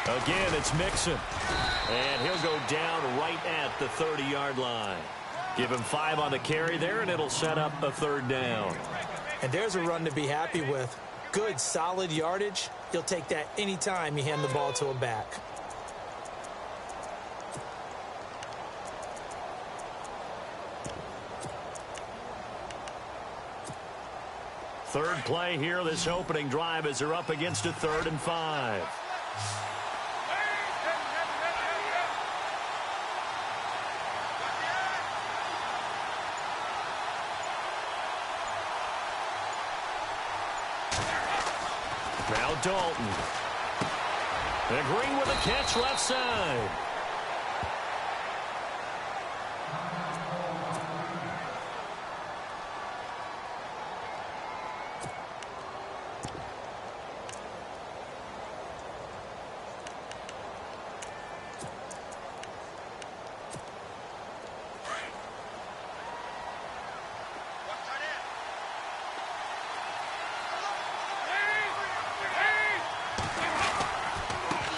Again, it's Mixon. And he'll go down right at the 30-yard line. Give him 5 on the carry there, and it'll set up a 3rd down. And there's a run to be happy with. Good, solid yardage. You'll take that anytime you hand the ball to a back. Third play here, this opening drive, as they're up against a 3rd and 5. Now Dalton. And Green with a catch left side.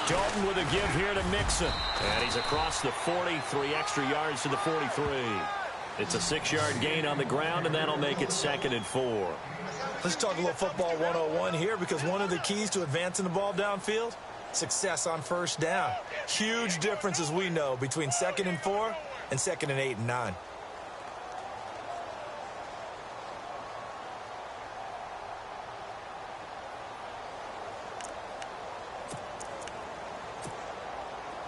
Dalton with a give here to Mixon. And he's across the 40, 3 extra yards to the 43. It's a 6-yard gain on the ground, and that'll make it 2nd and 4. Let's talk a little football 101 here, because one of the keys to advancing the ball downfield, success on 1st down. Huge difference, as we know, between 2nd and 4 and 2nd and 8 and 9.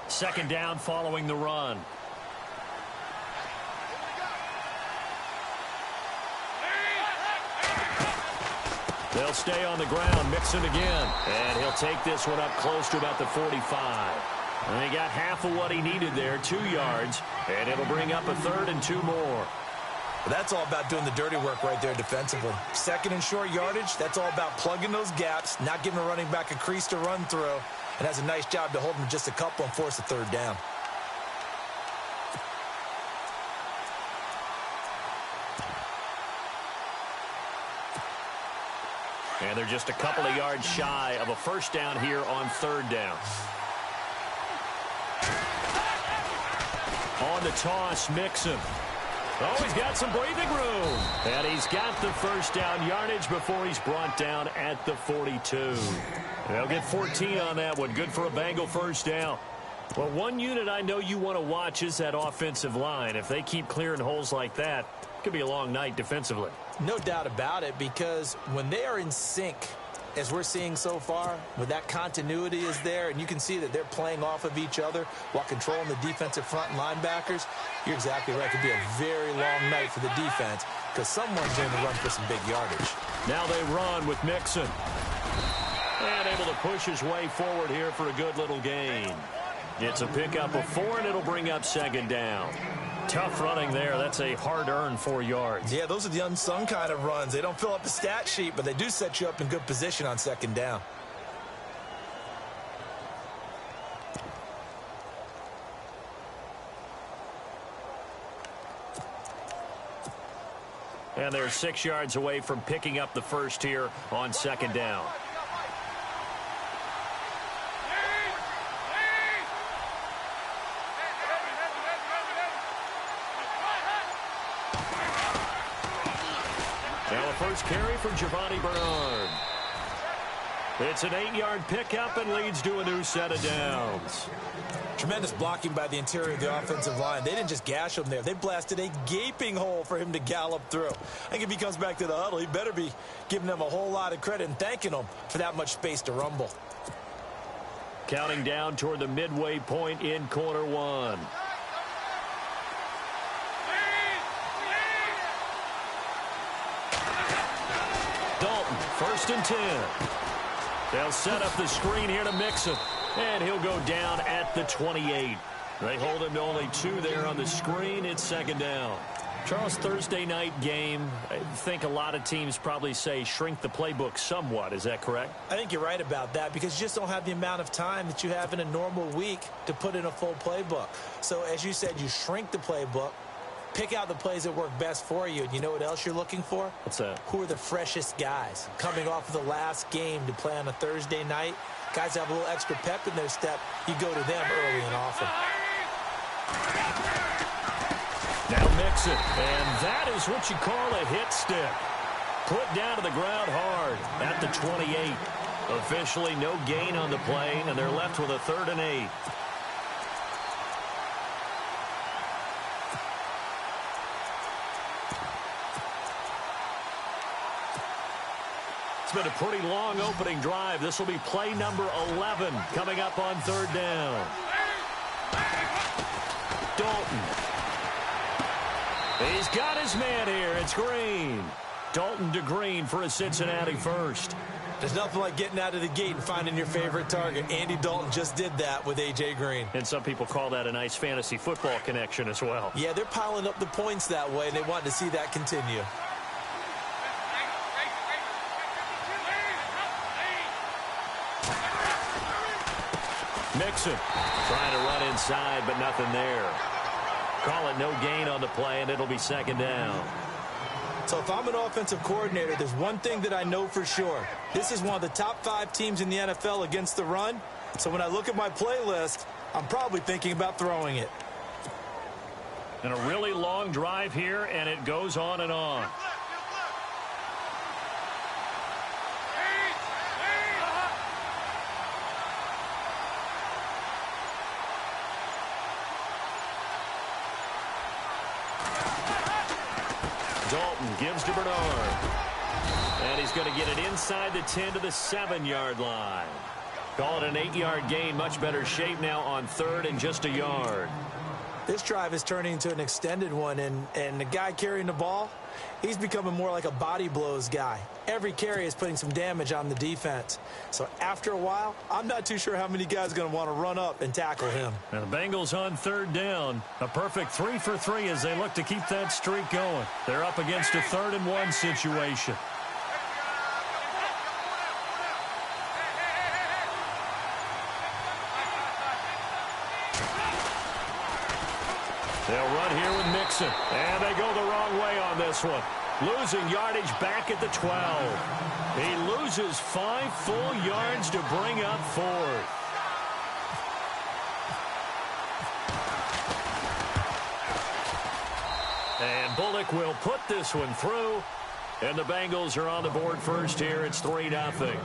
Second down following the run. They'll stay on the ground. Mixon again. And he'll take this one up close to about the 45. And he got half of what he needed there, 2 yards. And it'll bring up a 3rd and 2 more. That's all about doing the dirty work right there defensively. 2nd and short yardage, that's all about plugging those gaps, not giving a running back a crease to run through, and has a nice job to hold him just a couple and force a 3rd down. And they're just a couple of yards shy of a 1st down here on 3rd down. On the toss, Mixon. Oh, he's got some breathing room. And he's got the 1st down yardage before he's brought down at the 42. They'll get 14 on that one. Good for a Bengal 1st down. Well, one unit I know you want to watch is that offensive line. If they keep clearing holes like that, it could be a long night defensively. No doubt about it, because when they are in sync, as we're seeing so far, when that continuity is there and you can see that they're playing off of each other while controlling the defensive front and linebackers, you're exactly right. It could be a very long night for the defense because someone's going to run for some big yardage. Now they run with Mixon. And able to push his way forward here for a good little gain. It's a pickup of 4, and it'll bring up 2nd down. Tough running there. That's a hard-earned 4 yards. Yeah, those are the unsung kind of runs. They don't fill up the stat sheet, but they do set you up in good position on 2nd down. And they're 6 yards away from picking up the 1st here on 2nd down. Now a first carry for Giovanni Bernard. It's an 8-yard pickup and leads to a new set of downs. Tremendous blocking by the interior of the offensive line. They didn't just gash him there. They blasted a gaping hole for him to gallop through. I think if he comes back to the huddle, he better be giving them a whole lot of credit and thanking them for that much space to rumble. Counting down toward the midway point in quarter 1. Dalton, 1st and 10. They'll set up the screen here to Mixon. And he'll go down at the 28. They hold him to only 2 there on the screen. It's 2nd down. Charles, Thursday night game, I think a lot of teams probably say shrink the playbook somewhat. Is that correct? I think you're right about that because you just don't have the amount of time that you have in a normal week to put in a full playbook. So, as you said, you shrink the playbook, Pick out the plays that work best for you. And you know what else you're looking for? What's that? Who are the freshest guys? Coming off of the last game to play on a Thursday night, guys have a little extra pep in their step. You go to them early and often. Now Mixon, and that is what you call a hit stick. Put down to the ground hard at the 28. Officially no gain on the play, and they're left with a 3rd and 8. It's been a pretty long opening drive. This will be play number 11 coming up on 3rd down. Dalton. He's got his man here. It's Green. Dalton to Green for a Cincinnati first. There's nothing like getting out of the gate and finding your favorite target. Andy Dalton just did that with A.J. Green. And some people call that a nice fantasy football connection as well. Yeah, they're piling up the points that way, and they want to see that continue. Mixon trying to run inside, but nothing there. Call it no gain on the play, and it'll be 2nd down. So if I'm an offensive coordinator, there's one thing that I know for sure. This is one of the top 5 teams in the NFL against the run. So when I look at my playlist, I'm probably thinking about throwing it. And a really long drive here, and it goes on and on. Dalton gives to Bernard. And he's going to get it inside the 10 to the 7-yard line. Call it an 8-yard gain. Much better shape now on 3rd and just a yard. This drive is turning into an extended one, and the guy carrying the ball, he's becoming more like a body blows guy. Every carry is putting some damage on the defense. So after a while, I'm not too sure how many guys are going to want to run up and tackle him. Now the Bengals on 3rd down. A perfect 3 for 3 as they look to keep that streak going. They're up against a 3rd and 1 situation. They'll run here with Mixon. And they go the wrong way on this one. Losing yardage back at the 12. He loses 5 full yards to bring up 4th. And Bullock will put this one through. And the Bengals are on the board first here. It's 3-0.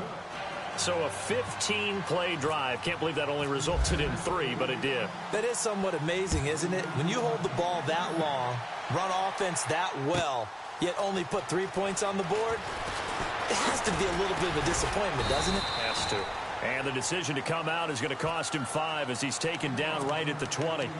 So a 15-play drive. Can't believe that only resulted in 3, but it did. That is somewhat amazing, isn't it? When you hold the ball that long, run offense that well, yet only put 3 points on the board, it has to be a little bit of a disappointment, doesn't it? Has to. And the decision to come out is going to cost him 5 as he's taken down right at the 20.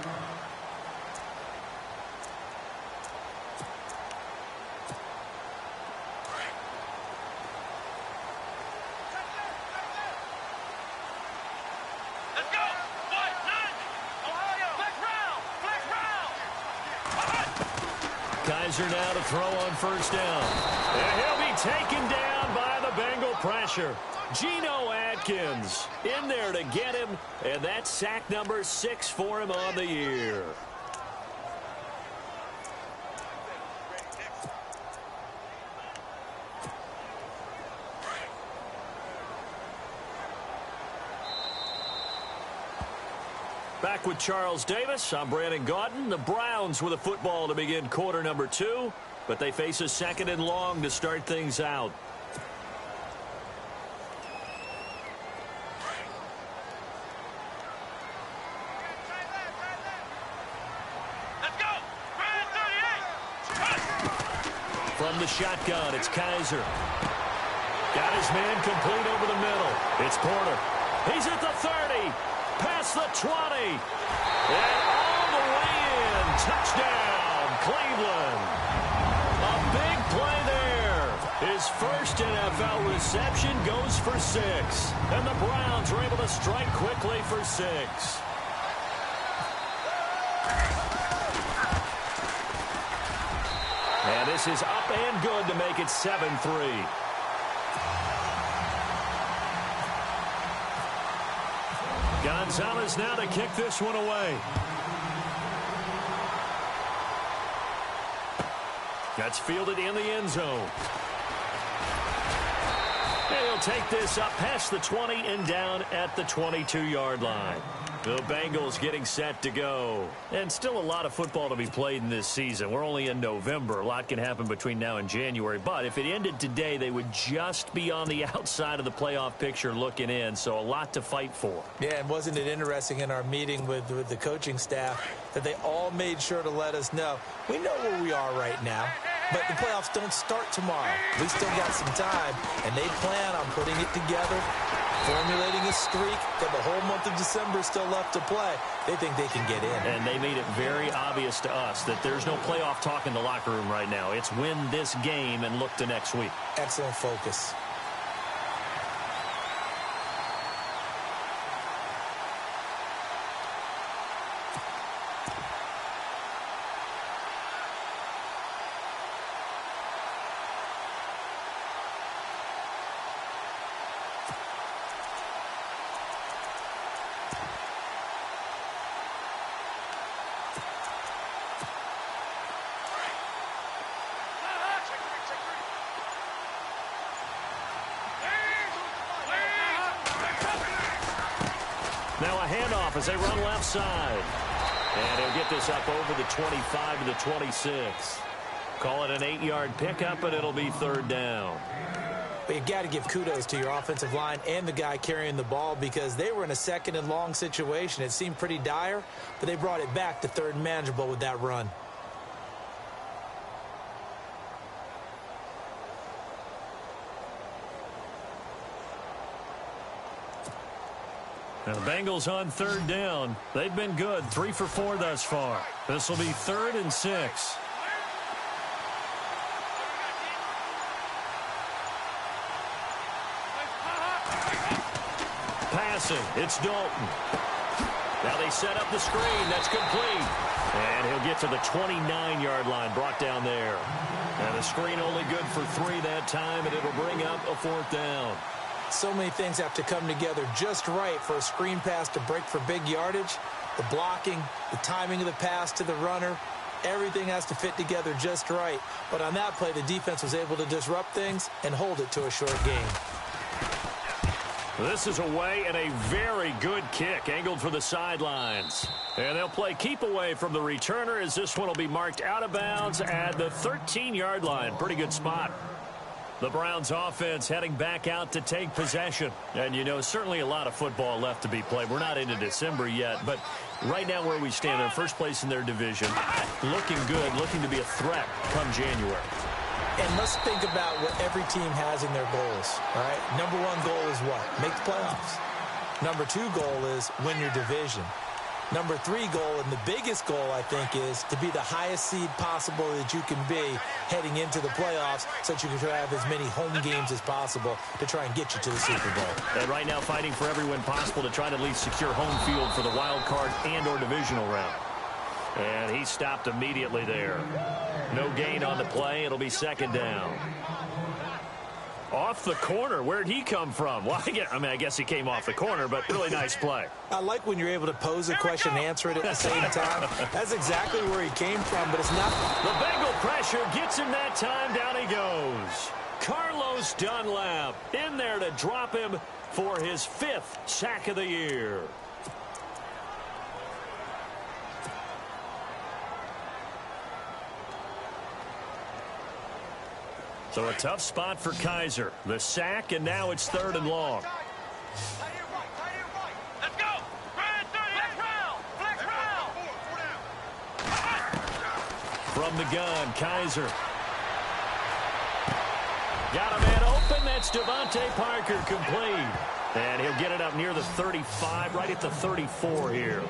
Kaiser now to throw on 1st down. And he'll be taken down by the Bengal pressure. Geno Atkins in there to get him, and that's sack number 6 for him on the year. Back with Charles Davis. I'm Brandon Gaudin. The Browns with a football to begin quarter number 2, but they face a 2nd and long to start things out. Let's go! From the shotgun, it's Kaiser. Got his man complete over the middle. It's Porter. He's at the 30. Past the 20. And all the way in. Touchdown, Cleveland. A big play there. His first NFL reception goes for 6. And the Browns are able to strike quickly for 6. And this is up and good to make it 7-3. Gonzalez now to kick this one away. That's fielded in the end zone. And he'll take this up past the 20 and down at the 22-yard line. The Bengals getting set to go. And still a lot of football to be played in this season. We're only in November. A lot can happen between now and January. But if it ended today, they would just be on the outside of the playoff picture looking in. So a lot to fight for. Yeah, and wasn't it interesting in our meeting with the coaching staff that they all made sure to let us know, we know where we are right now, but the playoffs don't start tomorrow. We still got some time, and they plan on putting it together, formulating a streak, got the whole month of December still left to play. They think they can get in. And they made it very obvious to us that there's no playoff talk in the locker room right now. It's win this game and look to next week. Excellent focus. Now a handoff as they run left side. And he'll get this up over the 25 to the 26. Call it an 8-yard pickup, and it'll be third down. But you got to give kudos to your offensive line and the guy carrying the ball because they were in a second and long situation. It seemed pretty dire, but they brought it back to third and manageable with that run. Now the Bengals on third down. They've been good, 3 for 4 thus far. This will be 3rd and 6. Passing, it's Dalton. Now they set up the screen. That's complete. And he'll get to the 29-yard line, brought down there. And the screen only good for 3 that time, and it'll bring up a 4th down. So many things have to come together just right for a screen pass to break for big yardage. The blocking, the timing of the pass to the runner, everything has to fit together just right. But on that play, the defense was able to disrupt things and hold it to a short game. This is away and a very good kick angled for the sidelines. And they'll play keep away from the returner as this one will be marked out of bounds at the 13-yard line. Pretty good spot. The Browns offense heading back out to take possession. And, you know, certainly a lot of football left to be played. We're not into December yet, but right now where we stand, in first place in their division, looking good, looking to be a threat come January. And let's think about what every team has in their goals, all right? Number 1 goal is what? Make the playoffs. Number 2 goal is win your division. Number 3 goal, and the biggest goal, I think, is to be the highest seed possible that you can be heading into the playoffs so that you can have as many home games as possible to try and get you to the Super Bowl. And right now fighting for every win possible to try to at least secure home field for the wild card and or divisional round. And he stopped immediately there. No gain on the play. It'll be 2nd down. Off the corner. Where'd he come from? Well, I guess he came off the corner, but really nice play. I like when you're able to pose a question and answer it at the same time. That's exactly where he came from, but it's not. The Bengal pressure gets him that time. Down he goes. Carlos Dunlap in there to drop him for his 5th sack of the year. So a tough spot for Kaiser. The sack, and now it's 3rd and long. Let's go. From the gun, Kaiser. Got a man open. That's Devontae Parker, complete. And he'll get it up near the 35, right at the 34 here.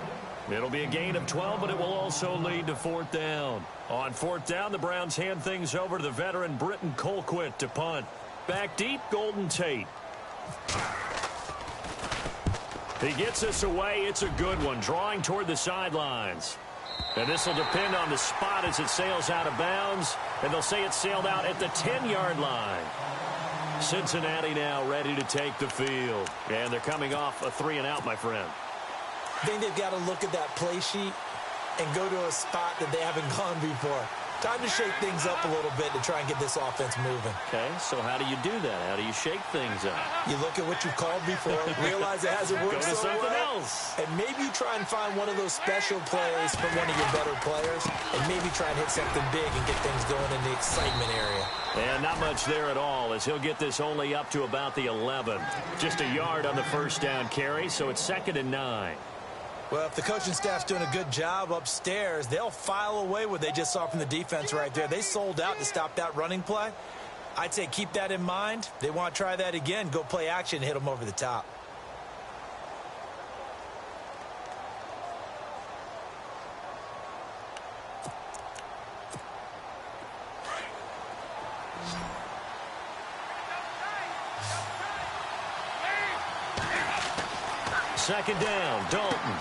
It'll be a gain of 12, but it will also lead to 4th down. On 4th down, the Browns hand things over to the veteran Britton Colquitt to punt. Back deep, Golden Tate. He gets us away. It's a good one, drawing toward the sidelines. And this will depend on the spot as it sails out of bounds. And they'll say it sailed out at the 10-yard line. Cincinnati now ready to take the field. And they're coming off a 3-and-out, my friend. I think they've got to look at that play sheet and go to a spot that they haven't gone before. Time to shake things up a little bit to try and get this offense moving. Okay, so how do you do that? How do you shake things up? You look at what you've called before, realize it hasn't worked Go to so something well, else. and maybe you try and find one of those special plays from one of your better players, and maybe try and hit something big and get things going in the excitement area. And not much there at all, as he'll get this only up to about the 11. Just a yard on the first down carry, so it's 2nd and 9. Well, if the coaching staff's doing a good job upstairs, they'll file away what they just saw from the defense right there. They sold out to stop that running play. I'd say keep that in mind. They want to try that again. Go play action, hit them over the top. Second down, Dalton.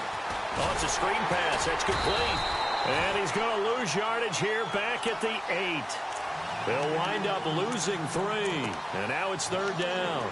Oh, it's a screen pass. That's complete. And he's going to lose yardage here back at the 8. They'll wind up losing 3. And now it's 3rd down.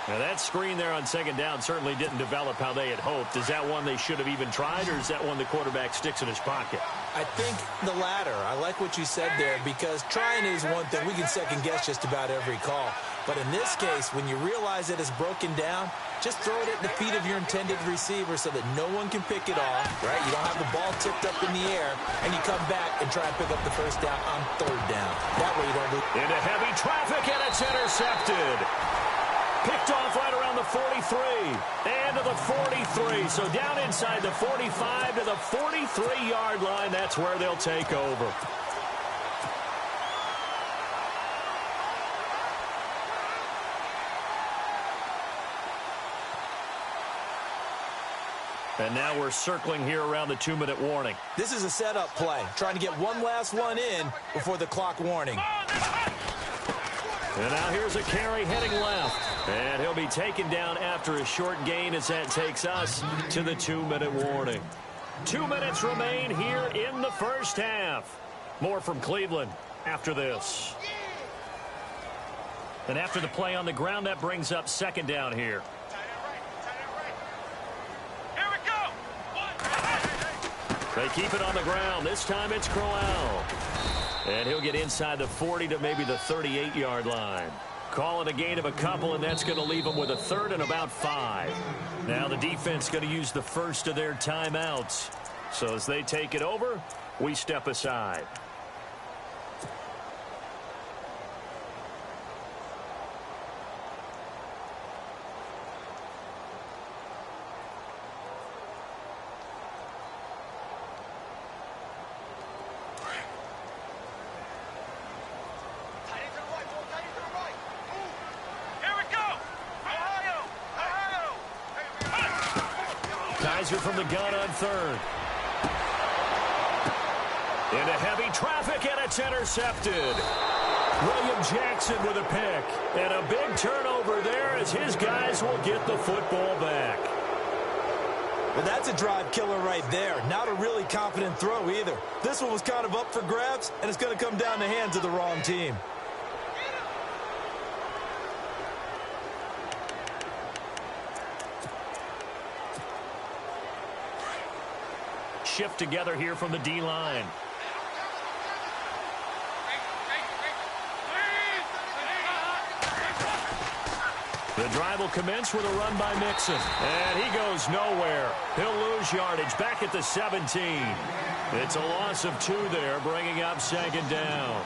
Now, that screen there on 2nd down certainly didn't develop how they had hoped. Is that one they should have even tried, or is that one the quarterback sticks in his pocket? I think the latter. I like what you said there, because trying is one thing. We can second-guess just about every call. But in this case, when you realize that it's broken down, just throw it at the feet of your intended receiver so that no one can pick it off, right? You don't have the ball tipped up in the air, and you come back and try and pick up the first down on 3rd down. That way you don't lose. Into heavy traffic, and it's intercepted. Picked off right around the 43 and to the 43. So down inside the 45 to the 43-yard line. That's where they'll take over. And now we're circling here around the 2-minute warning. This is a setup play, trying to get one last one in before the clock warning. And now here's a carry heading left. And he'll be taken down after a short gain as that takes us to the 2-minute warning. 2 minutes remain here in the first half. More from Cleveland after this. And after the play on the ground, that brings up 2nd down here. They keep it on the ground. This time it's Crowell. And he'll get inside the 40 to maybe the 38-yard line. Call it a gain of a couple, and that's going to leave them with a 3rd and about 5. Now the defense going to use the first of their timeouts. So as they take it over, we step aside. Kaiser from the gun on 3rd. Into heavy traffic, and it's intercepted. William Jackson with a pick. And a big turnover there as his guys will get the football back. Well, that's a drive killer right there. Not a really confident throw either. This one was kind of up for grabs, and it's going to come down the hands of the wrong team. Shift together here from the D-line. The drive will commence with a run by Mixon. And he goes nowhere. He'll lose yardage back at the 17. It's a loss of 2 there, bringing up 2nd down.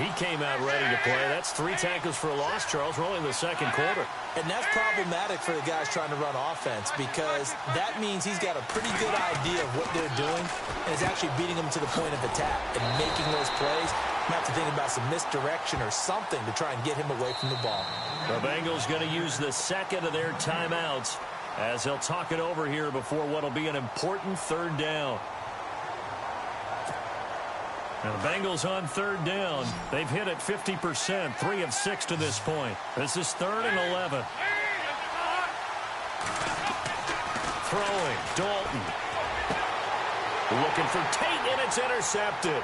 He came out ready to play. That's 3 tackles for a loss, Charles. We're only in the 2nd quarter. And that's problematic for the guys trying to run offense, because that means he's got a pretty good idea of what they're doing and is actually beating them to the point of attack and making those plays. You have to think about some misdirection or something to try and get him away from the ball. The Bengals going to use the 2nd of their timeouts as they'll talk it over here before what will be an important 3rd down. Now the Bengals on 3rd down. They've hit it 50%, 3 of 6 to this point. This is 3rd and 11. Throwing, Dalton. Looking for Tate, and it's intercepted.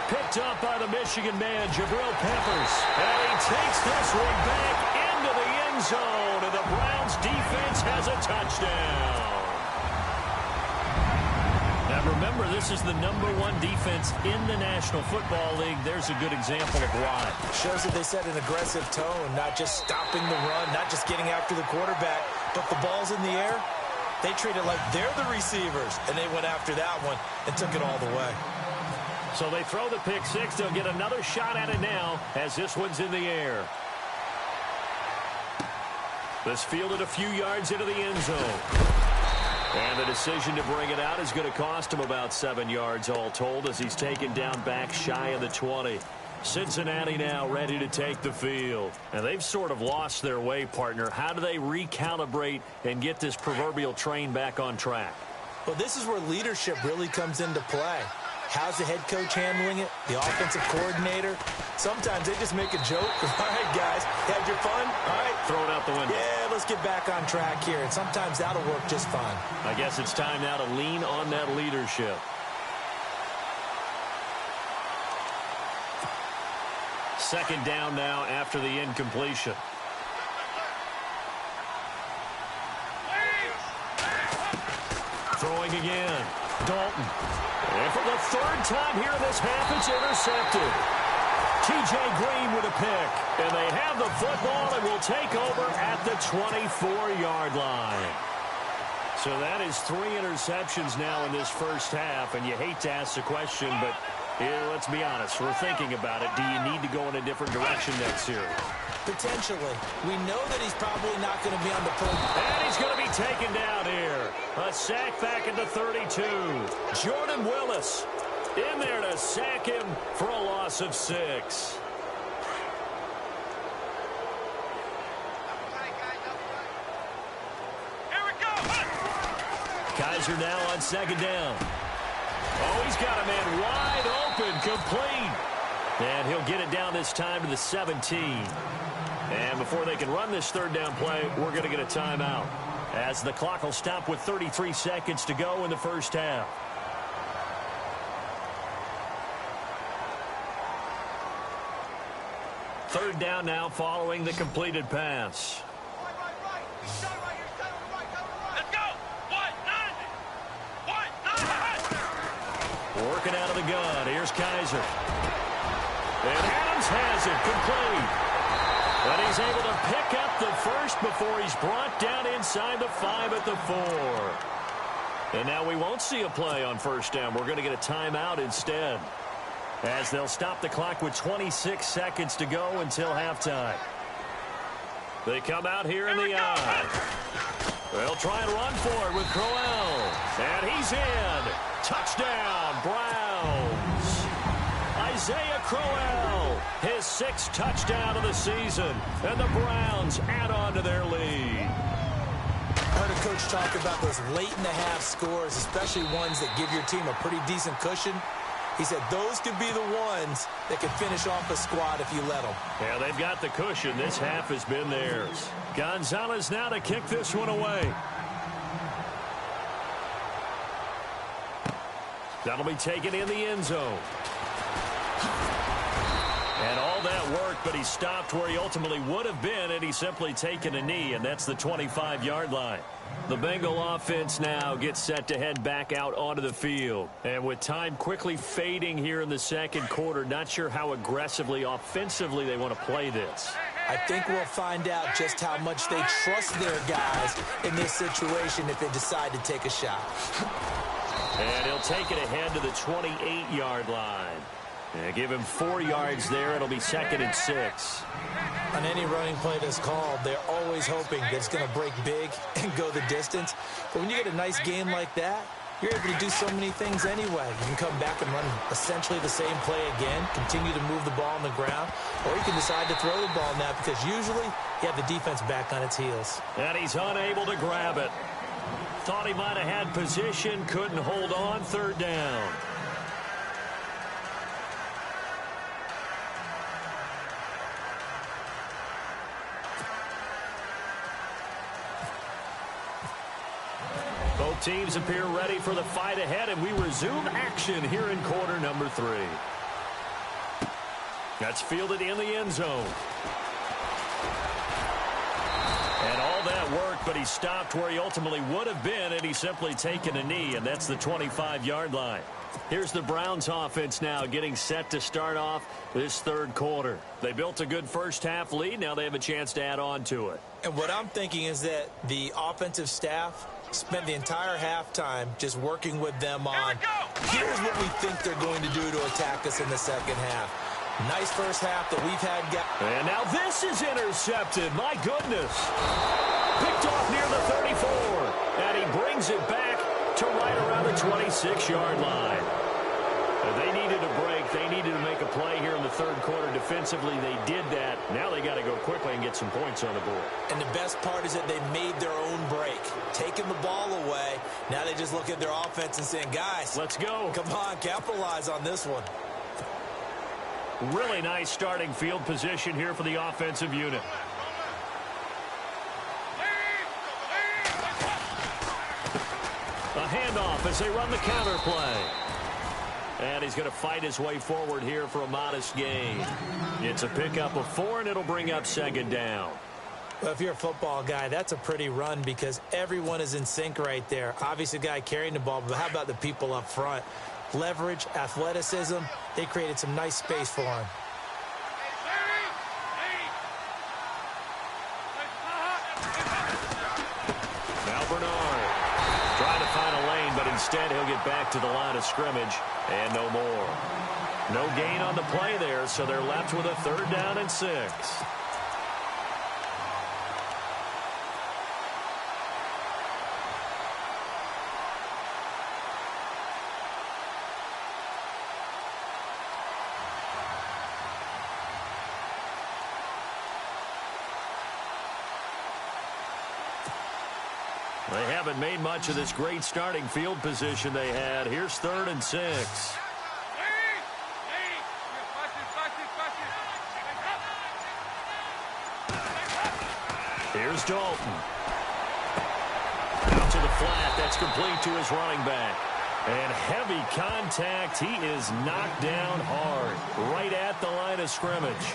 Picked up by the Michigan man, Jabril Peppers. And he takes this one back into the end zone, and the Browns defense has a touchdown. Now remember, this is the #1 defense in the National Football League. There's a good example of why. Shows that they set an aggressive tone, not just stopping the run, not just getting after the quarterback, but the ball's in the air. They treat it like they're the receivers, and they went after that one and took it all the way. So they throw the pick six. They'll get another shot at it now as this one's in the air. This fielded a few yards into the end zone. And the decision to bring it out is going to cost him about 7 yards all told as he's taken down back shy of the 20. Cincinnati now ready to take the field. And they've sort of lost their way, partner. How do they recalibrate and get this proverbial train back on track? Well, this is where leadership really comes into play. How's the head coach handling it? The offensive coordinator? Sometimes they just make a joke. All right, guys, had your fun? All right. Throw it out the window. Yeah, let's get back on track here. And sometimes that'll work just fine. I guess it's time now to lean on that leadership. Second down now after the incompletion. Throwing again. Dalton. And for the third time here in this half, it's intercepted. T.J. Green with a pick. And they have the football and will take over at the 24-yard line. So that is 3 interceptions now in this first half. And you hate to ask the question, but let's be honest. We're thinking about it. Do you need to go in a different direction next series? Potentially. We know that he's probably not going to be on the podium. And he's going to be taken down here. A sack back at the 32. Jordan Willis in there to sack him for a loss of 6. Here we go. Kaiser now on second down. Oh, he's got a man wide open, complete. And he'll get it down this time to the 17. And before they can run this third down play, we're going to get a timeout, as the clock will stop with 33 seconds to go in the first half. Third down now following the completed pass. Let's go. One, nine. Working out of the gun. Here's Kaiser. And Adams has it complete. But he's able to pick up the first before he's brought down inside the 5 at the 4. And now we won't see a play on first down. We're going to get a timeout instead, as they'll stop the clock with 26 seconds to go until halftime. They come out here in the eye. They'll try and run for it with Crowell. And he's in. Touchdown, Browns. Isaiah Crowell, his 6th touchdown of the season. And the Browns add on to their lead. I heard a coach talk about those late-in-the-half scores, especially ones that give your team a pretty decent cushion. He said those could be the ones that can finish off a squad if you let them. Yeah, they've got the cushion. This half has been theirs. Gonzalez now to kick this one away. That'll be taken in the end zone. And all that work, but he stopped where he ultimately would have been had he simply taken a knee, and that's the 25-yard line. The Bengal offense now gets set to head back out onto the field. And with time quickly fading here in the second quarter, not sure how aggressively, offensively they want to play this. I think we'll find out just how much they trust their guys in this situation if they decide to take a shot. And he'll take it ahead to the 28-yard line. And give him 4 yards there. It'll be 2nd and 6. On any running play that's called, they're always hoping that it's going to break big and go the distance. But when you get a nice game like that, you're able to do so many things anyway. You can come back and run essentially the same play again, continue to move the ball on the ground, or you can decide to throw the ball now because usually you have the defense back on its heels. And he's unable to grab it. Thought he might have had position, couldn't hold on, 3rd down. Both teams appear ready for the fight ahead, and we resume action here in quarter number 3. That's fielded in the end zone. And all that work, but he he stopped where he ultimately would have been had he simply taken a knee, and that's the 25-yard line. Here's the Browns offense now getting set to start off this third quarter. They built a good first-half lead. Now they have a chance to add on to it. And what I'm thinking is that the offensive staff spent the entire halftime just working with them on, here's what we think they're going to do to attack us in the second half. Nice first half that we've had. And now this is intercepted. My goodness. Picked off near the 34. And he brings it back to right around the 26-yard line. They needed a break. They needed to make a play here in the third quarter. Defensively, they did that. Now they got to go quickly and get some points on the board. And the best part is that they made their own break. Taking the ball away. Now they just look at their offense and saying, guys, let's go. Come on, capitalize on this one. Really nice starting field position here for the offensive unit. A handoff as they run the counter play. And he's going to fight his way forward here for a modest gain. It's a pickup of 4, and it'll bring up second down. Well, if you're a football guy, that's a pretty run because everyone is in sync right there. Obviously, the guy carrying the ball, but how about the people up front? Leverage, athleticism, they created some nice space for him. Now Bernard trying to find a lane, but instead he'll get back to the line of scrimmage and no more. No gain on the play there, so they're left with a 3rd down and 6. They haven't made much of this great starting field position they had. Here's 3rd and 6. Here's Dalton. Out to the flat. That's complete to his running back. And heavy contact. He is knocked down hard right at the line of scrimmage.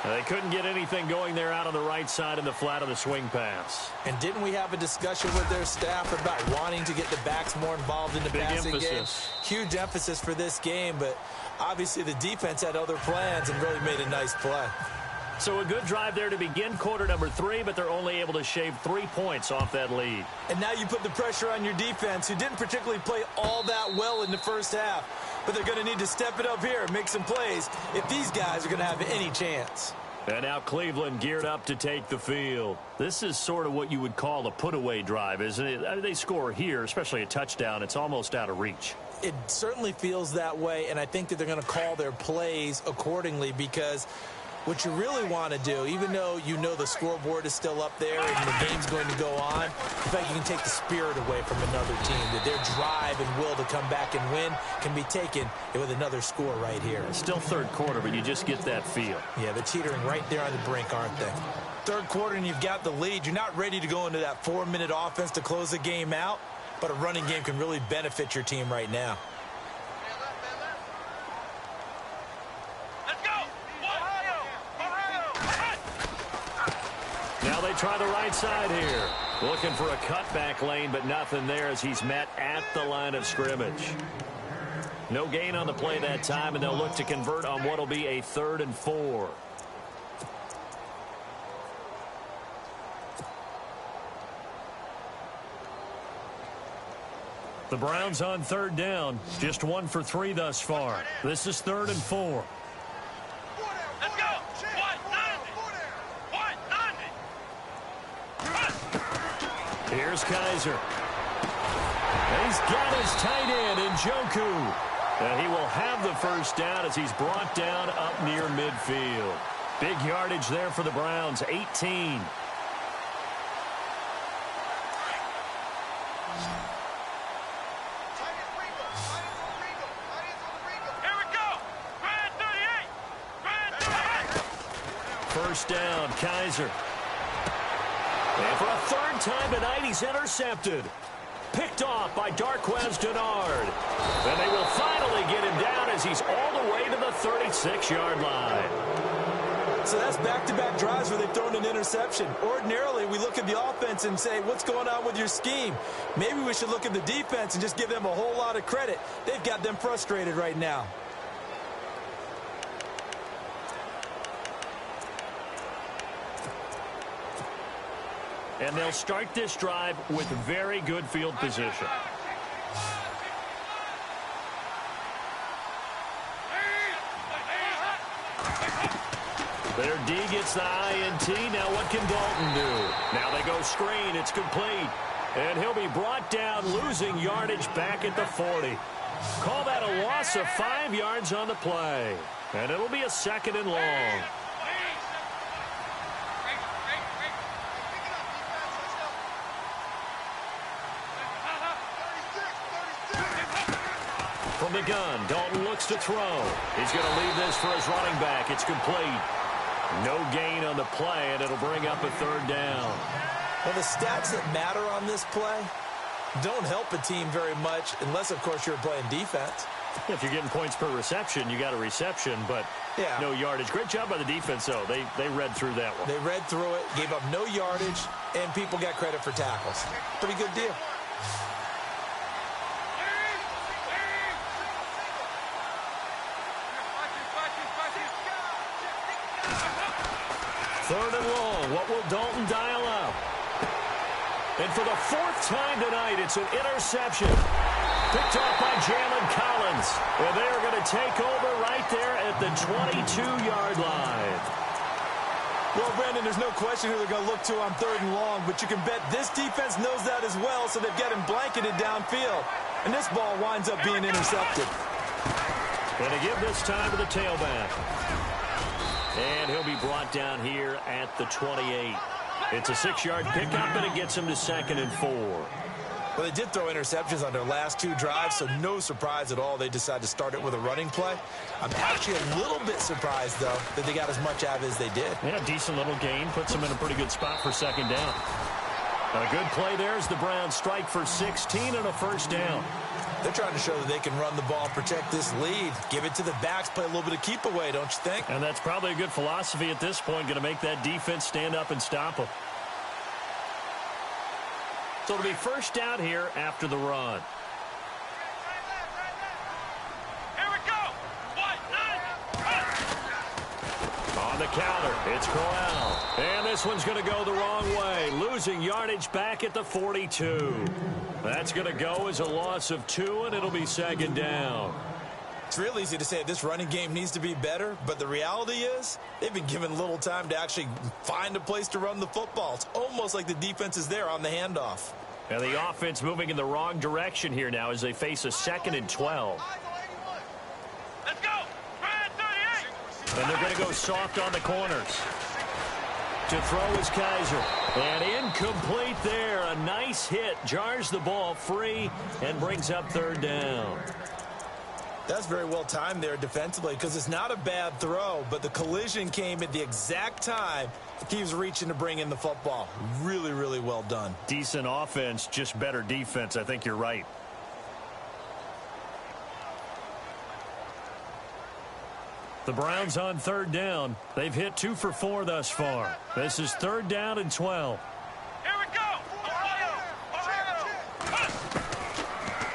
They couldn't get anything going there out on the right side in the flat of the swing pass. And didn't we have a discussion with their staff about wanting to get the backs more involved in the passing game? Huge emphasis for this game, but obviously the defense had other plans and really made a nice play. So a good drive there to begin quarter number 3, but they're only able to shave 3 points off that lead. And now you put the pressure on your defense, who didn't particularly play all that well in the first half. But they're going to need to step it up here and make some plays if these guys are going to have any chance. And now Cleveland geared up to take the field. This is sort of what you would call a put-away drive, isn't it? I mean, they score here, especially a touchdown. It's almost out of reach. It certainly feels that way, and I think that they're going to call their plays accordingly because what you really want to do, even though you know the scoreboard is still up there and the game's going to go on, in fact, you can take the spirit away from another team, that their drive and will to come back and win can be taken with another score right here. Still third quarter, but you just get that feel. Yeah, they're teetering right there on the brink, aren't they? Third quarter and you've got the lead. You're not ready to go into that 4-minute offense to close the game out, but a running game can really benefit your team right now. Now they try the right side here. Looking for a cutback lane, but nothing there as he's met at the line of scrimmage. No gain on the play that time, and they'll look to convert on what will be a 3rd and 4. The Browns on 3rd down. Just 1 for 3 thus far. This is 3rd and 4. Let's go! Here's Kaiser. And he's got his tight end in Njoku. And he will have the first down as he's brought down up near midfield. Big yardage there for the Browns, 18. Here we go! Grand 38! First down, Kaiser. And for a 3rd time tonight, he's intercepted. Picked off by Darquez Dennard. And they will finally get him down as he's all the way to the 36-yard line. So that's back-to-back drives where they've thrown an interception. Ordinarily, we look at the offense and say, what's going on with your scheme? Maybe we should look at the defense and just give them a whole lot of credit. They've got them frustrated right now. And they'll start this drive with very good field position. Their D gets the INT. Now what can Dalton do? Now they go screen. It's complete. And he'll be brought down, losing yardage back at the 40. Call that a loss of 5 yards on the play. And it'll be a 2nd and long. From the gun, Dalton looks to throw. He's going to leave this for his running back. It's complete. No gain on the play, and it'll bring up a 3rd down. Well, the stats that matter on this play don't help a team very much unless, of course, you're playing defense. If you're getting points per reception, you got a reception, but no yardage. Great job by the defense, though. They read through that one. They read through it, gave up no yardage, and people got credit for tackles. Pretty good deal. Third and long. What will Dalton dial up? And for the 4th time tonight, it's an interception. Picked off by Jalen Collins. And they are going to take over right there at the 22-yard line. Well, Brandon, there's no question who they're going to look to on 3rd and long, but you can bet this defense knows that as well, so they've got him blanketed downfield. And this ball winds up being intercepted. Going to give this time to the tailback. And he'll be brought down here at the 28. It's a 6-yard pickup, and it gets him to 2nd and 4. Well, they did throw interceptions on their last 2 drives, so no surprise at all they decided to start it with a running play. I'm actually a little bit surprised, though, that they got as much out of it as they did. Yeah, decent little gain. Puts them in a pretty good spot for 2nd down. And a good play there as the Browns strike for 16 and a 1st down. They're trying to show that they can run the ball and protect this lead. Give it to the backs, play a little bit of keep away, don't you think? And that's probably a good philosophy at this point, going to make that defense stand up and stop them. So it'll be 1st down here after the run. Here we go. 1, 9, On the counter, it's Corral. And this one's going to go the wrong way, losing yardage back at the 42. That's going to go as a loss of 2, and it'll be 2nd down. It's real easy to say this running game needs to be better, but the reality is they've been given little time to actually find a place to run the football. It's almost like the defense is there on the handoff. And the offense moving in the wrong direction here now as they face a 2nd and 12. let's go. Brand 38. And they're going to go soft on the corners. To throw is Kaiser. And incomplete there. A nice hit. Jars the ball free and brings up 3rd down. That's very well timed there defensively because it's not a bad throw, but the collision came at the exact time he was reaching to bring in the football. Really, really well done. Decent offense, just better defense. I think you're right. The Browns on 3rd down. They've hit 2 for 4 thus far. This is 3rd down and 12. Here we go. Ohio.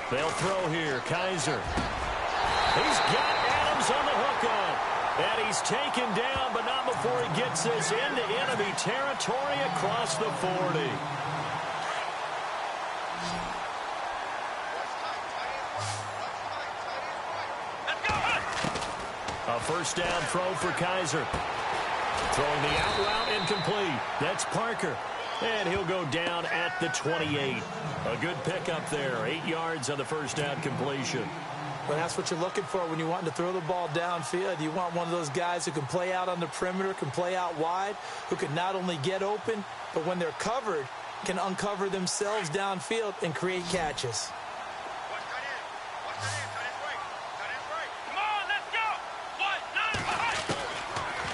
They'll throw here. Kaiser. He's got Adams on the hook up. And he's taken down, but not before he gets this into enemy territory across the 40. A 1st down throw for Kaiser. Throwing the out route incomplete. That's Parker. And he'll go down at the 28. A good pickup there. 8 yards on the 1st down completion. Well, that's what you're looking for when you want to throw the ball downfield. You want one of those guys who can play out on the perimeter, can play out wide, who can not only get open, but when they're covered, can uncover themselves downfield and create catches.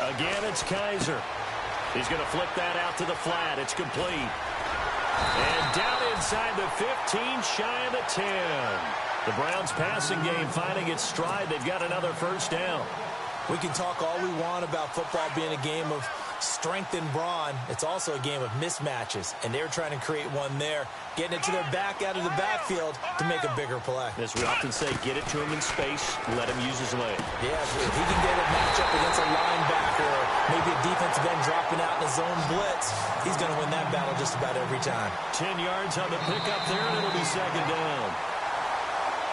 Again, it's Kaiser. He's going to flip that out to the flat. It's complete. And down inside the 15, shy of the 10. The Browns passing game finding its stride. They've got another 1st down. We can talk all we want about football being a game of strength and brawn. It's also a game of mismatches, and they're trying to create one there, getting it to their back out of the backfield to make a bigger play. As we often say, get it to him in space, let him use his leg. Yeah, if he can get a matchup against a linebacker or maybe a defensive end dropping out in a zone blitz, he's going to win that battle just about every time. 10 yards on the pickup there, and it'll be second down.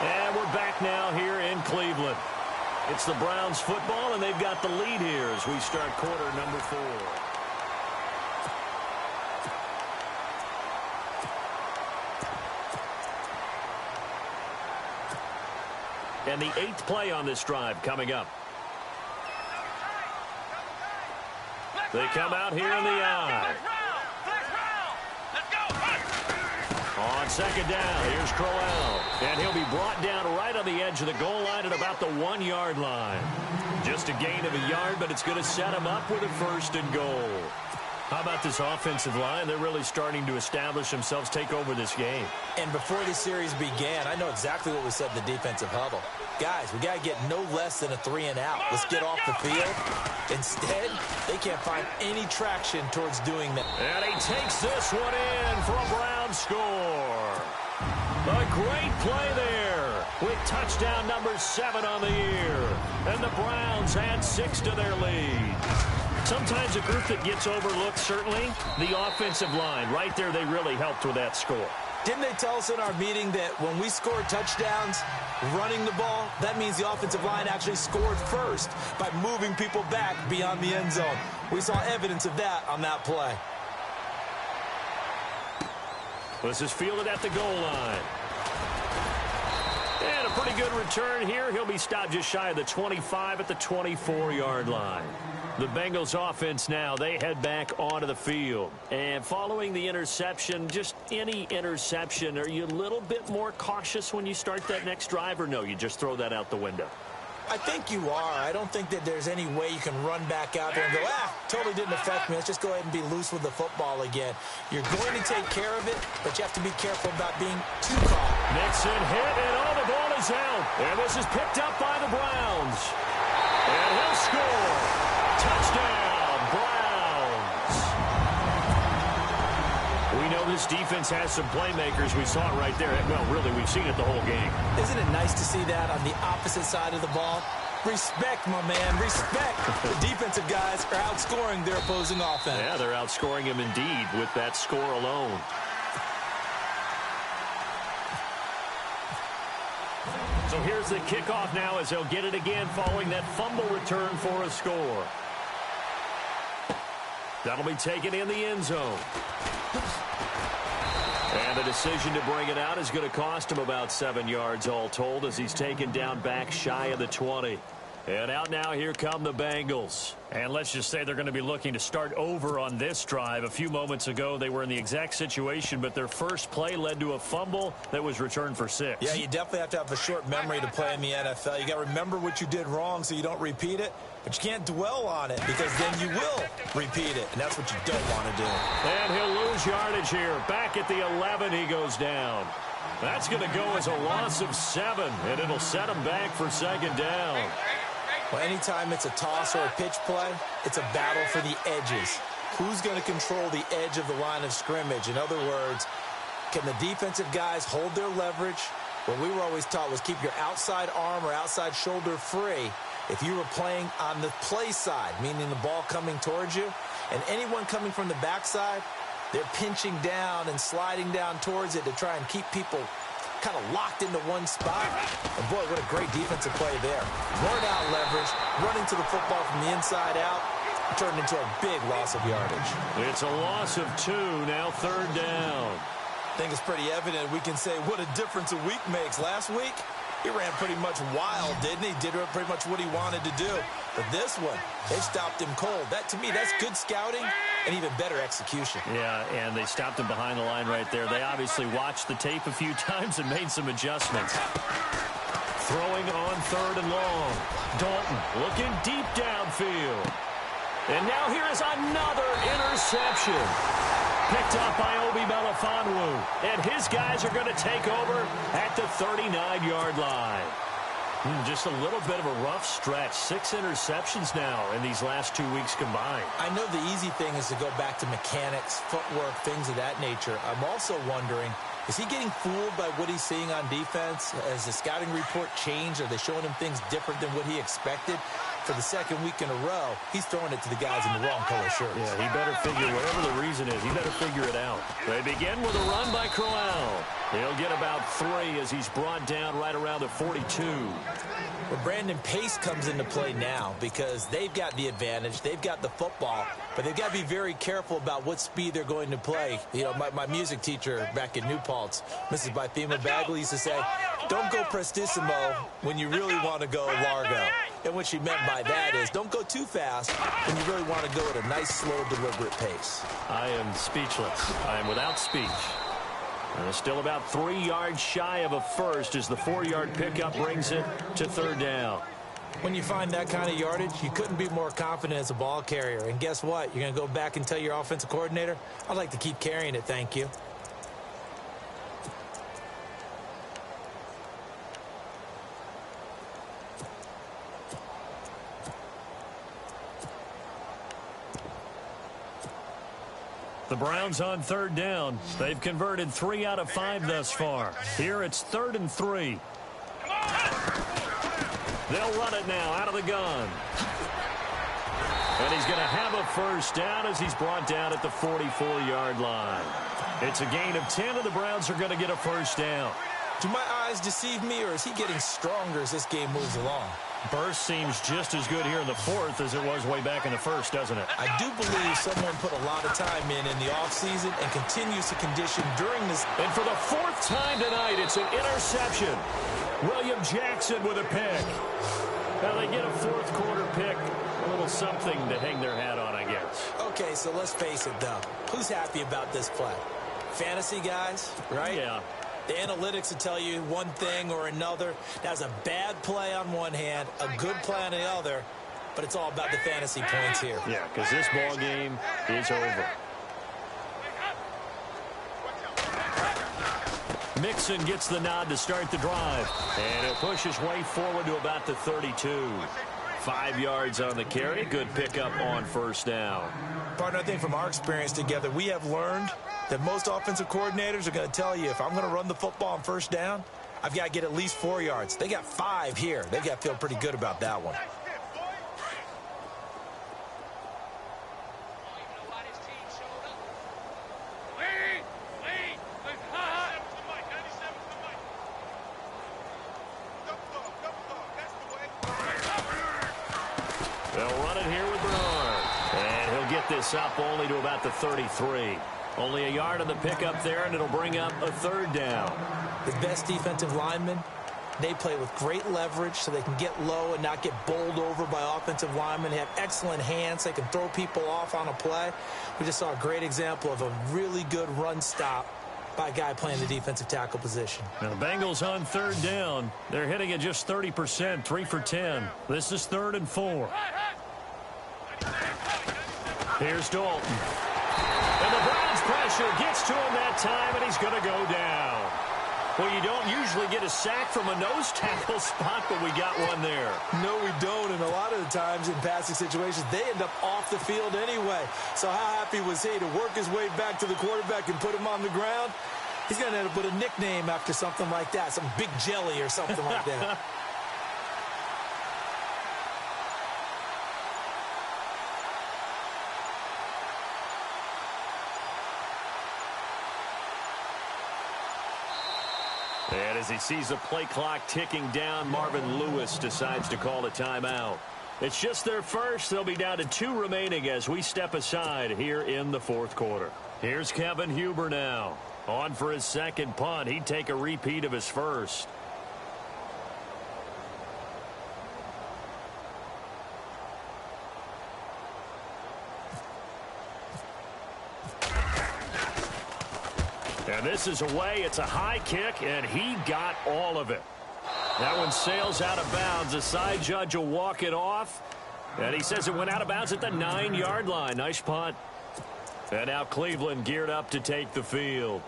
And we're back now here in Cleveland. It's the Browns football, and they've got the lead here as we start quarter number 4. And the 8th play on this drive coming up. They come out here in the eye. On second down, here's Crowell. And he'll be brought down right on the edge of the goal line at about the 1-yard line. Just a gain of a yard, but it's going to set him up with a 1st and goal. How about this offensive line? They're really starting to establish themselves, take over this game. And before this series began, I know exactly what we said in the defensive huddle. Guys, we got to get no less than a 3-and-out. Let's get off the field. Instead, they can't find any traction towards doing that. And he takes this one in for a Browns score. A great play there with touchdown number 7 on the year. And the Browns add 6 to their lead. Sometimes a group that gets overlooked, certainly, the offensive line. Right there, they really helped with that score. Didn't they tell us in our meeting that when we score touchdowns running the ball, that means the offensive line actually scored first by moving people back beyond the end zone? We saw evidence of that on that play. This is fielded at the goal line. And a pretty good return here. He'll be stopped just shy of the 25 at the 24-yard line. The Bengals offense now, they head back onto the field. And following the interception, just any interception, are you a little bit more cautious when you start that next drive, or no, you just throw that out the window? I think you are. I don't think that there's any way you can run back out there and go, totally didn't affect me. Let's just go ahead and be loose with the football again. You're going to take care of it, but you have to be careful about being too caught. Nixon hit, and the ball is out. And this is picked up by the Browns. And he'll score. Touchdown, Browns. We know this defense has some playmakers. We saw it right there. Well, really, we've seen it the whole game. Isn't it nice to see that on the opposite side of the ball? Respect, my man, respect. The defensive guys are outscoring their opposing offense. Yeah, they're outscoring him indeed with that score alone. So here's the kickoff now as they'll get it again following that fumble return for a score. That'll be taken in the end zone. And the decision to bring it out is going to cost him about 7 yards all told as he's taken down back shy of the 20. And out now, here come the Bengals. And let's just say they're going to be looking to start over on this drive. A few moments ago, they were in the exact situation, but their first play led to a fumble that was returned for 6. Yeah, you definitely have to have a short memory to play in the NFL. You got to remember what you did wrong so you don't repeat it, but you can't dwell on it because then you will repeat it, and that's what you don't want to do. And he'll lose yardage here. Back at the 11, he goes down. That's going to go as a loss of 7, and it'll set him back for second down. Well, anytime it's a toss or a pitch play, it's a battle for the edges. Who's going to control the edge of the line of scrimmage? In other words, can the defensive guys hold their leverage? What we were always taught was keep your outside arm or outside shoulder free if you were playing on the play side, meaning the ball coming towards you. And anyone coming from the backside, they're pinching down and sliding down towards it to try and keep people kind of locked into one spot. And boy, what a great defensive play there. Worn out leverage, running to the football from the inside out, turned into a big loss of yardage. It's a loss of 2, now third down. I think it's pretty evident we can say what a difference a week makes. Last week, he ran pretty much wild, didn't he? Did pretty much what he wanted to do. But this one, they stopped him cold. That, to me, that's good scouting and even better execution. Yeah, and they stopped him behind the line right there. They obviously watched the tape a few times and made some adjustments. Throwing on 3rd and long. Dalton looking deep downfield. And now here is another interception. Picked up by Obi Melifonwu. And his guys are going to take over at the 39-yard line. Just a little bit of a rough stretch. 6 interceptions now in these last 2 weeks combined. I know the easy thing is to go back to mechanics, footwork, things of that nature. I'm also wondering, is he getting fooled by what he's seeing on defense? Has the scouting report changed? Are they showing him things different than what he expected? For the second week in a row, he's throwing it to the guys in the wrong color shirts. Yeah, he better figure, whatever the reason is, he better figure it out. They begin with a run by cLoW. He'll get about 3 as he's brought down right around the 42. Well, Brandon, pace comes into play now because they've got the advantage. They've got the football, but they've got to be very careful about what speed they're going to play. You know, my music teacher back in New Paltz, Mrs. Bythema Bagley, used to say, don't go prestissimo when you really want to go largo. And what she meant by that is don't go too fast when you really want to go at a nice, slow, deliberate pace. I am speechless. I am without speech. And it's still about 3 yards shy of a first as the 4-yard pickup brings it to 3rd down. When you find that kind of yardage, you couldn't be more confident as a ball carrier. And guess what? You're going to go back and tell your offensive coordinator, I'd like to keep carrying it, thank you. The Browns on 3rd down. They've converted 3 out of 5 thus far. Here it's 3rd and 3. They'll run it now out of the gun. And he's going to have a first down as he's brought down at the 44-yard line. It's a gain of 10, and the Browns are going to get a first down. Do my eyes deceive me, or is he getting stronger as this game moves along? Burst seems just as good here in the 4th as it was way back in the 1st, doesn't it? I do believe someone put a lot of time in the offseason and continues to condition during this. And for the 4th time tonight, it's an interception. William Jackson with a pick. Now they get a 4th quarter pick. A little something to hang their hat on, I guess. Okay, so let's face it, though. Who's happy about this play? Fantasy guys, right? Yeah. The analytics will tell you one thing or another. That's a bad play on one hand, a good play on the other, but it's all about the fantasy points here. Yeah, because this ball game is over. Mixon gets the nod to start the drive, and he'll push his way forward to about the 32. 5 yards on the carry. Good pickup on 1st down. Partner, I think from our experience together, we have learned that most offensive coordinators are going to tell you, if I'm going to run the football on 1st down, I've got to get at least 4 yards. They got 5 here. They've got to feel pretty good about that one. They'll run it here with Bernard. And he'll get this up only to about the 33. Only a yard on the pickup there, and it'll bring up a 3rd down. The best defensive linemen, they play with great leverage so they can get low and not get bowled over by offensive linemen. They have excellent hands. They can throw people off on a play. We just saw a great example of a really good run stop by a guy playing the defensive tackle position. Now the Bengals on 3rd down. They're hitting at just 30%, 3 for 10. This is 3rd and 4. Here's Dalton. And the Browns pressure gets to him that time, and he's going to go down. Well, you don't usually get a sack from a nose tackle spot, but we got one there. No, we don't, and a lot of the times in passing situations, they end up off the field anyway. So how happy was he to work his way back to the quarterback and put him on the ground? He's going to end up with a nickname after something like that, some Big Jelly or something like that. And as he sees the play clock ticking down, Marvin Lewis decides to call a timeout. It's just their first. They'll be down to 2 remaining as we step aside here in the 4th quarter. Here's Kevin Huber now. On for his 2nd punt. He'd take a repeat of his 1st. And this is away. It's a high kick, and he got all of it. That one sails out of bounds. The side judge will walk it off. And he says it went out of bounds at the 9-yard line. Nice punt. And now Cleveland geared up to take the field.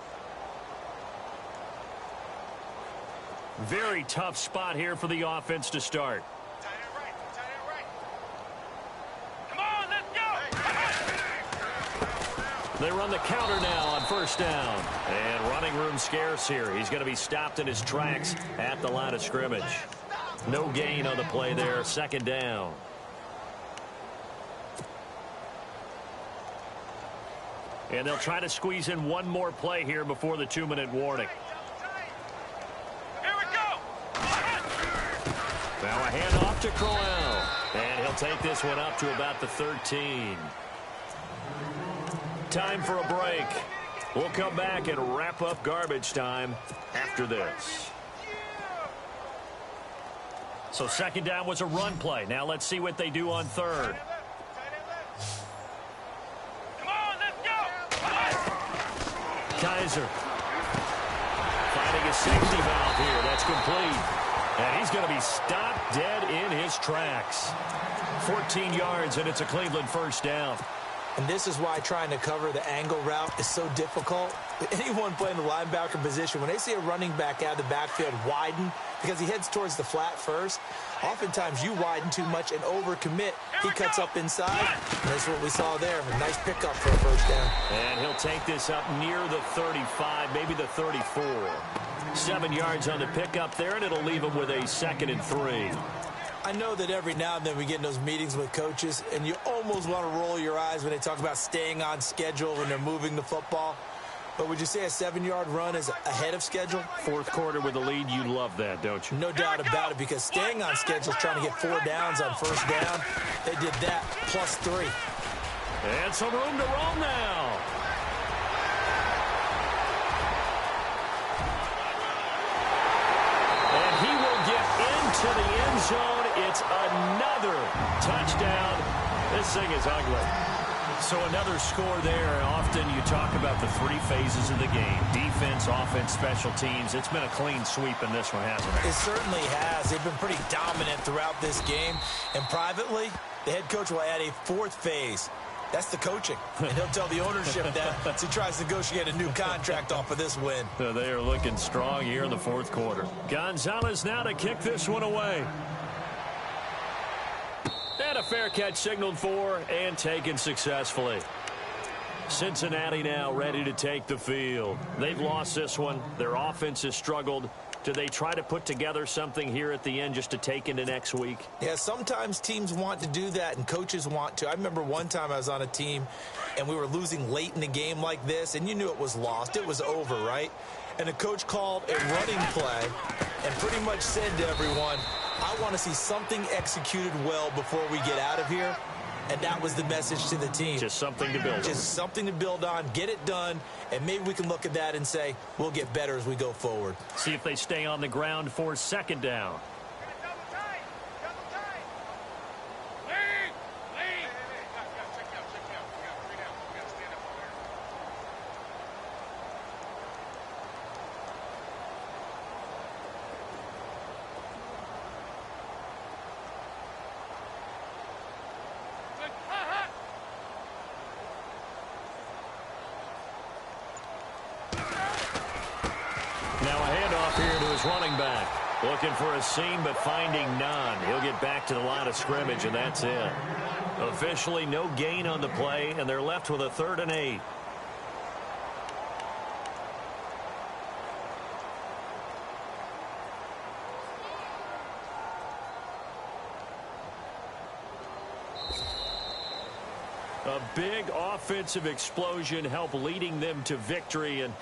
Very tough spot here for the offense to start. Come on, let's go. They run the counter now on first down. And running room scarce here. He's going to be stopped in his tracks at the line of scrimmage. No gain on the play there. Second down. And they'll try to squeeze in one more play here before the 2-minute warning. Here we go. Now a handoff to cLoWn. And he'll take this one up to about the 13. Time for a break. We'll come back and wrap up garbage time after this. So second down was a run play. Now let's see what they do on third. Come on, let's go. Kaiser finding a safety valve here. That's complete. And he's going to be stopped dead in his tracks. 14 yards, and it's a Cleveland first down. And this is why trying to cover the angle route is so difficult. Anyone playing the linebacker position, when they see a running back out of the backfield widen because he heads towards the flat first, oftentimes you widen too much and overcommit. He cuts up inside, and that's what we saw there. A nice pickup for a first down. And he'll take this up near the 35, maybe the 34. 7 yards on the pickup there, and it'll leave him with a 2nd and 3. I know that every now and then we get in those meetings with coaches, and you almost want to roll your eyes when they talk about staying on schedule when they're moving the football. But would you say a 7-yard run is ahead of schedule? Fourth quarter with the lead, you love that, don't you? No doubt about it, because staying on schedule is trying to get 4 downs on first down. They did that plus 3. And some room to roam now. And he will get into the end zone. It's another touchdown. This thing is ugly. So another score there. Often you talk about the 3 phases of the game. Defense, offense, special teams. It's been a clean sweep in this one, hasn't it? It certainly has. They've been pretty dominant throughout this game. And privately, the head coach will add a 4th phase. That's the coaching. And he'll tell the ownership that as he tries to negotiate a new contract off of this win. They are looking strong here in the fourth quarter. Gonzalez now to kick this one away. And a fair catch signaled for and taken successfully. Cincinnati now ready to take the field. They've lost this one. Their offense has struggled. Do they try to put together something here at the end just to take into next week? Yeah, sometimes teams want to do that and coaches want to. I remember one time I was on a team and we were losing late in the game like this, and you knew it was lost. It was over, right? And the coach called a running play and pretty much said to everyone, I want to see something executed well before we get out of here. And that was the message to the team. Just something to build on. Just something to build on, get it done, and maybe we can look at that and say, we'll get better as we go forward. See if they stay on the ground for second down. Running back looking for a seam but finding none. He'll get back to the line of scrimmage, and that's it. Officially no gain on the play, and they're left with a 3rd and 8. A big offensive explosion helped leading them to victory, and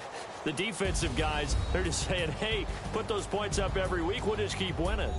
the defensive guys, they're just saying, hey, put those points up every week. We'll just keep winning.